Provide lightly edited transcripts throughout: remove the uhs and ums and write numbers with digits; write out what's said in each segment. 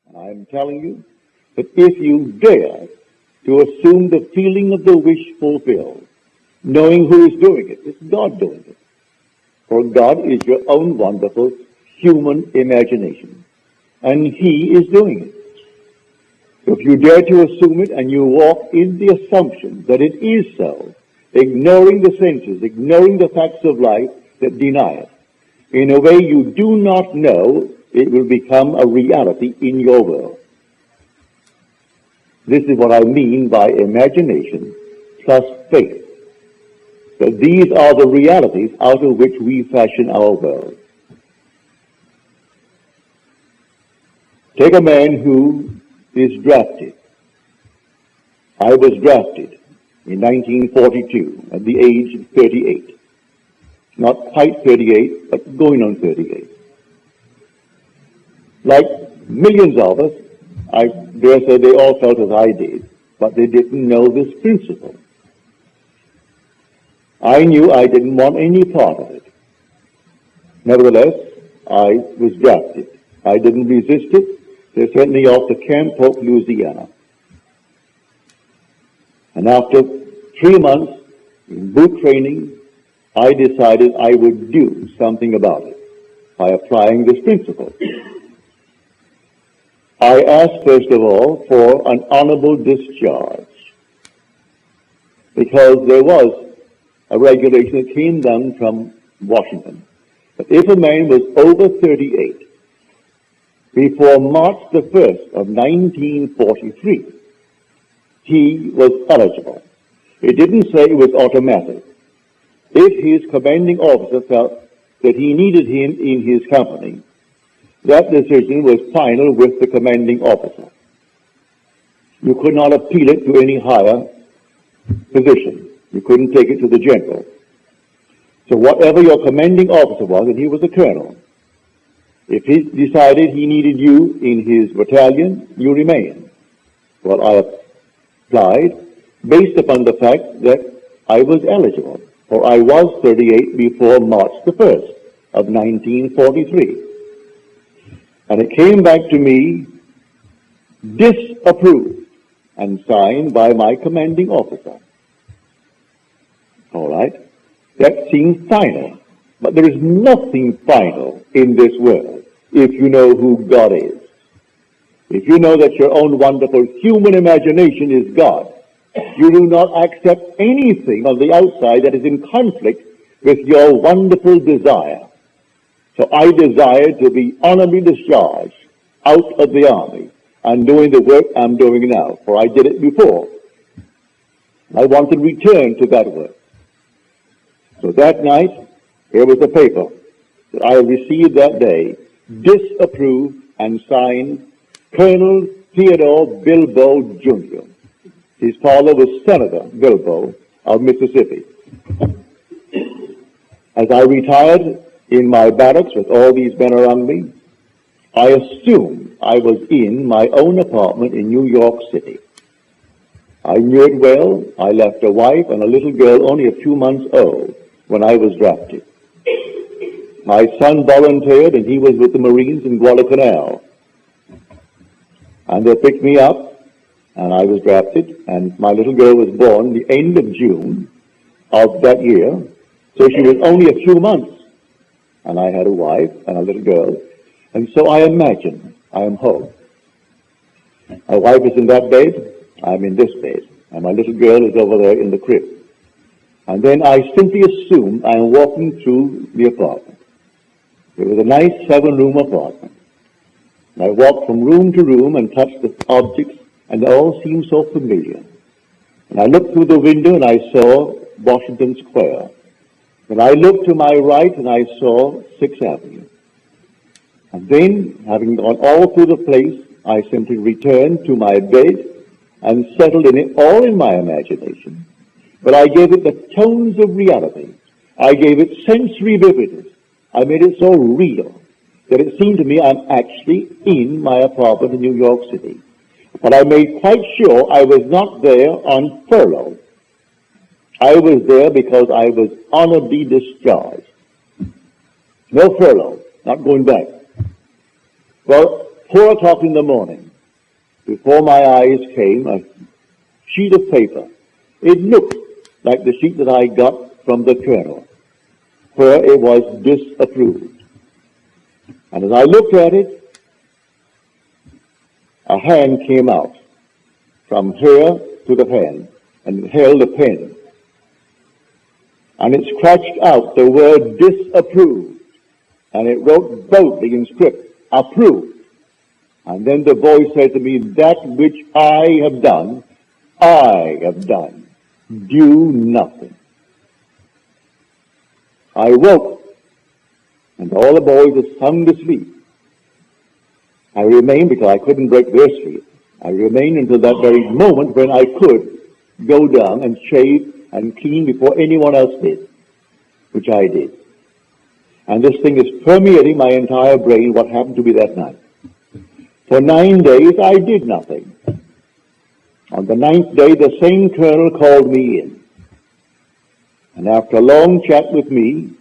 And I'm telling you that if you dare to assume the feeling of the wish fulfilled, knowing who is doing it, it's God doing it. For God is your own wonderful human imagination. And He is doing it. So if you dare to assume it and you walk in the assumption that it is so, ignoring the senses, ignoring the facts of life that deny it, in a way you do not know, it will become a reality in your world. This is what I mean by imagination plus faith. That these are the realities out of which we fashion our world. Take a man who is drafted. I was drafted in 1942 at the age of 38. Not quite 38, but going on 38. Like millions of us, I dare say they all felt as I did, but they didn't know this principle. I knew I didn't want any part of it. Nevertheless, I was drafted. I didn't resist it. They sent me off to Camp Polk, Louisiana. And after 3 months in boot training, I decided I would do something about it by applying this principle. I asked, first of all, for an honorable discharge, because there was a regulation that came down from Washington that if a man was over 38 before March the 1st of 1943, he was eligible. It didn't say it was automatic. If his commanding officer felt that he needed him in his company, that decision was final with the commanding officer. You could not appeal it to any higher position. You couldn't take it to the general. So whatever your commanding officer was, and he was a colonel, if he decided he needed you in his battalion, you remained. Well, I applied based upon the fact that I was eligible, for I was 38 before March the 1st of 1943. And it came back to me disapproved and signed by my commanding officer. All right? That seems final. But there is nothing final in this world if you know who God is. If you know that your own wonderful human imagination is God, you do not accept anything on the outside that is in conflict with your wonderful desire. So I desire to be honorably discharged out of the army and doing the work I'm doing now, for I did it before. I want to return to that work. So that night, here was a paper that I received that day, disapproved and signed Colonel Theodore Bilbo Jr. His father was Senator Bilbo of Mississippi. As I retired in my barracks with all these men around me, I assumed I was in my own apartment in New York City. I knew it well. I left a wife and a little girl only a few months old when I was drafted. My son volunteered, and he was with the Marines in Guadalcanal. And they picked me up, and I was drafted, and my little girl was born the end of June of that year, so she was only a few months. And I had a wife and a little girl, and so I imagine I am home. My wife is in that bed, I'm in this bed, and my little girl is over there in the crib. And then I simply assume I am walking through the apartment. It was a nice 7-room apartment. And I walked from room to room and touched the objects, and they all seemed so familiar. And I looked through the window and I saw Washington Square. And I looked to my right and I saw 6th Avenue. And then, having gone all through the place, I simply returned to my bed and settled in it, all in my imagination. But I gave it the tones of reality. I gave it sensory vividness. I made it so real that it seemed to me I'm actually in my apartment in New York City. But I made quite sure I was not there on furlough. I was there because I was honorably discharged. No furlough, not going back. Well, 4 o'clock in the morning, before my eyes came a sheet of paper. It looked like the sheet that I got from the colonel, where it was disapproved. And as I looked at it, a hand came out from here to the hand and held a pen. And it scratched out the word disapproved, and it wrote boldly in script, approved. And then the voice said to me, that which I have done, do nothing. I woke, and all the boys had sung to sleep. I remained because I couldn't break their sleep. I remained until that very moment when I could go down and shave and clean before anyone else did, which I did. And this thing is permeating my entire brain, what happened to me that night. For 9 days, I did nothing. On the 9th day, the same colonel called me in. And after a long chat with me,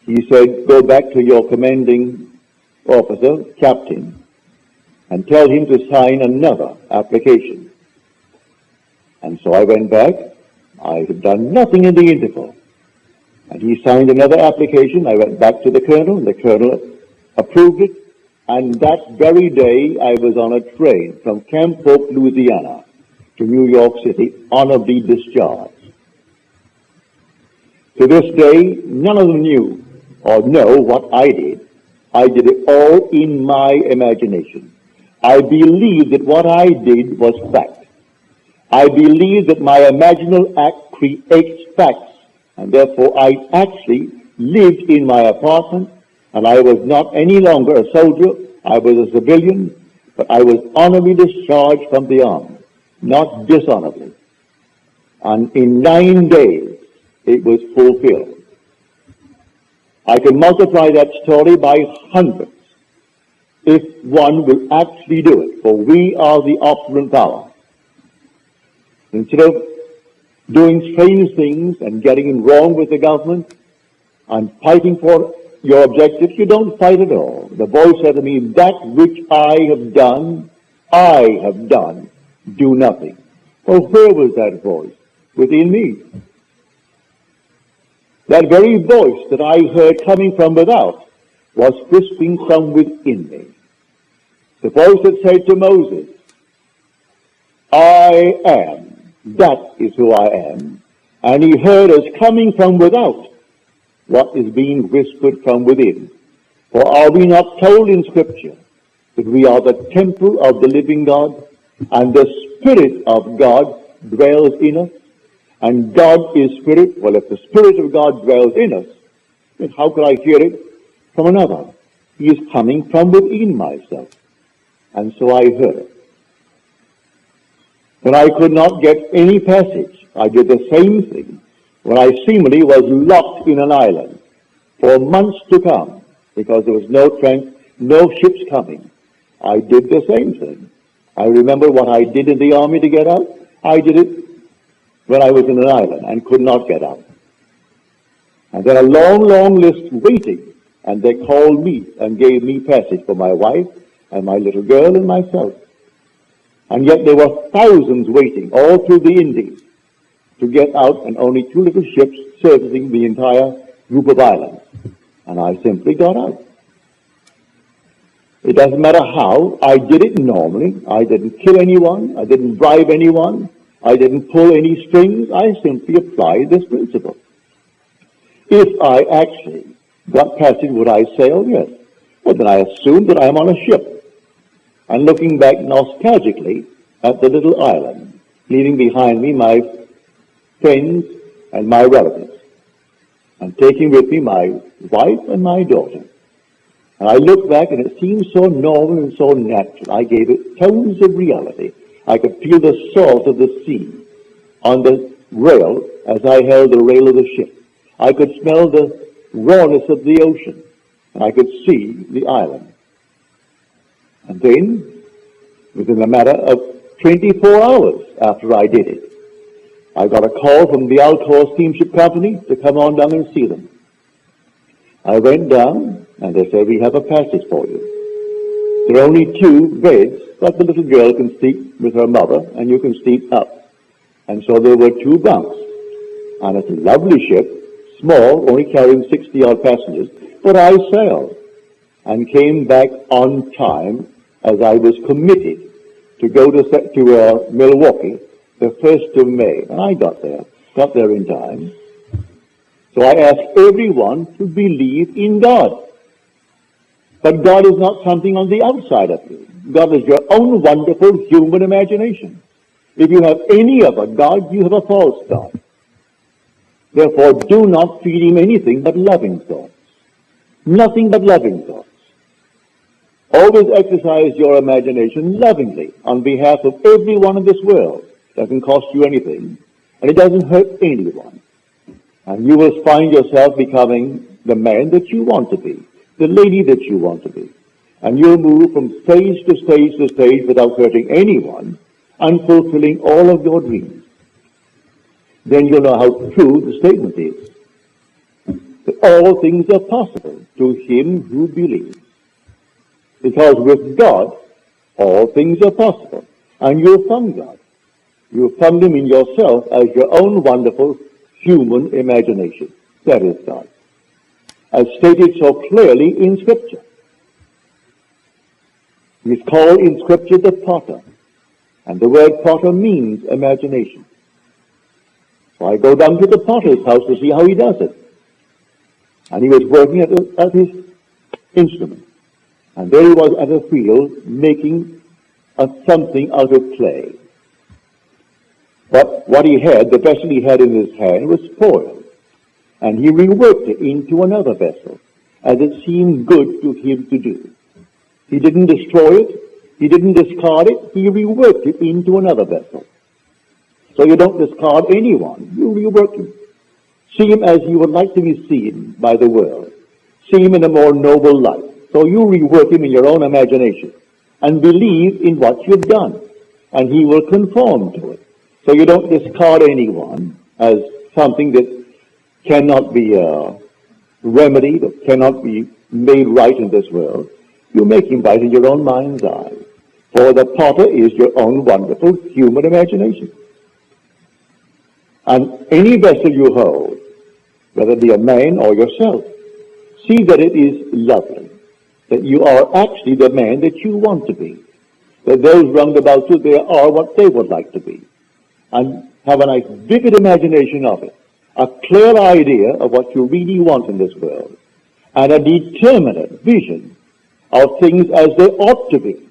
he said, go back to your commanding officer, captain, and tell him to sign another application. And so I went back. I had done nothing in the interval. And he signed another application. I went back to the colonel, and the colonel approved it. And that very day, I was on a train from Camp Hope, Louisiana, to New York City, honorably discharged. To this day, none of them knew or know what I did. I did it all in my imagination. I believed that what I did was fact. I believe that my imaginal act creates facts, and therefore I actually lived in my apartment, and I was not any longer a soldier. I was a civilian, but I was honorably discharged from the army, not dishonorably. And in 9 days, it was fulfilled. I can multiply that story by hundreds if one will actually do it, for we are the operant power. Instead of doing strange things and getting wrong with the government and fighting for your objectives, you don't fight at all. The voice said to me, that which I have done, do nothing. Well, where was that voice? Within me. That very voice that I heard coming from without was whispering from within me. The voice that said to Moses, I am. That is who I am. And he heard us coming from without what is being whispered from within. For are we not told in Scripture that we are the temple of the living God, and the Spirit of God dwells in us? And God is Spirit. Well, if the Spirit of God dwells in us, then how could I hear it from another? He is coming from within myself. And so I heard it. When I could not get any passage, I did the same thing when I seemingly was locked in an island for months to come because there was no ships coming. I did the same thing. I remember what I did in the army to get out. I did it when I was in an island and could not get out. And then a long, long list waiting, and they called me and gave me passage for my wife and my little girl and myself. And yet there were thousands waiting all through the Indies to get out, and only 2 little ships servicing the entire group of islands. And I simply got out. It doesn't matter how. I did it normally. I didn't kill anyone. I didn't bribe anyone. I didn't pull any strings. I simply applied this principle. If I actually got passage, would I sail? Yes. Well, then I assumed that I'm on a ship. And looking back nostalgically at the little island, leaving behind me my friends and my relatives, and taking with me my wife and my daughter. And I look back, and it seemed so normal and so natural. I gave it tones of reality. I could feel the salt of the sea on the rail as I held the rail of the ship. I could smell the rawness of the ocean, and I could see the island. And then, within a matter of 24 hours after I did it, I got a call from the Alcor Steamship Company to come on down and see them. I went down, and they said, we have a passage for you. There are only two beds, but the little girl can sleep with her mother, and you can sleep up. And so there were two bunks. And it's a lovely ship, small, only carrying 60-odd passengers, but I sailed and came back on time as I was committed to go to Milwaukee the 1st of May. And I got there in time. So I ask everyone to believe in God. But God is not something on the outside of you. God is your own wonderful human imagination. If you have any other God, you have a false God. Therefore, do not feed him anything but loving thoughts. Nothing but loving thoughts. Always exercise your imagination lovingly on behalf of everyone in this world. It doesn't cost you anything, and it doesn't hurt anyone. And you will find yourself becoming the man that you want to be, the lady that you want to be. And you'll move from stage to stage to stage without hurting anyone and fulfilling all of your dreams. Then you'll know how true the statement is. That all things are possible to him who believes. Because with God, all things are possible. And you'll find God. You'll find him in yourself as your own wonderful human imagination. That is God. As stated so clearly in Scripture. He is called in Scripture the potter. And the word potter means imagination. So I go down to the potter's house to see how he does it. And he was working at his instrument. And there he was at a field making something out of clay. But what he had, the vessel he had in his hand, was spoiled. And he reworked it into another vessel, as it seemed good to him to do. He didn't destroy it. He didn't discard it. He reworked it into another vessel. So you don't discard anyone. You rework him. See him as you would like to be seen by the world. See him in a more noble light. So you rework him in your own imagination and believe in what you've done. And he will conform to it. So you don't discard anyone as something that cannot be remedied or cannot be made right in this world. You make him right in your own mind's eye. For the potter is your own wonderful human imagination. And any vessel you hold, whether it be a man or yourself, see that it is lovely, that you are actually the man that you want to be, that those round about you, they are what they would like to be, and have a nice vivid imagination of it, a clear idea of what you really want in this world, and a determinate vision of things as they ought to be,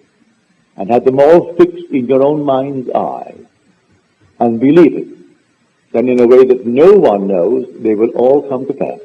and have them all fixed in your own mind's eye, and believe it. Then in a way that no one knows, they will all come to pass.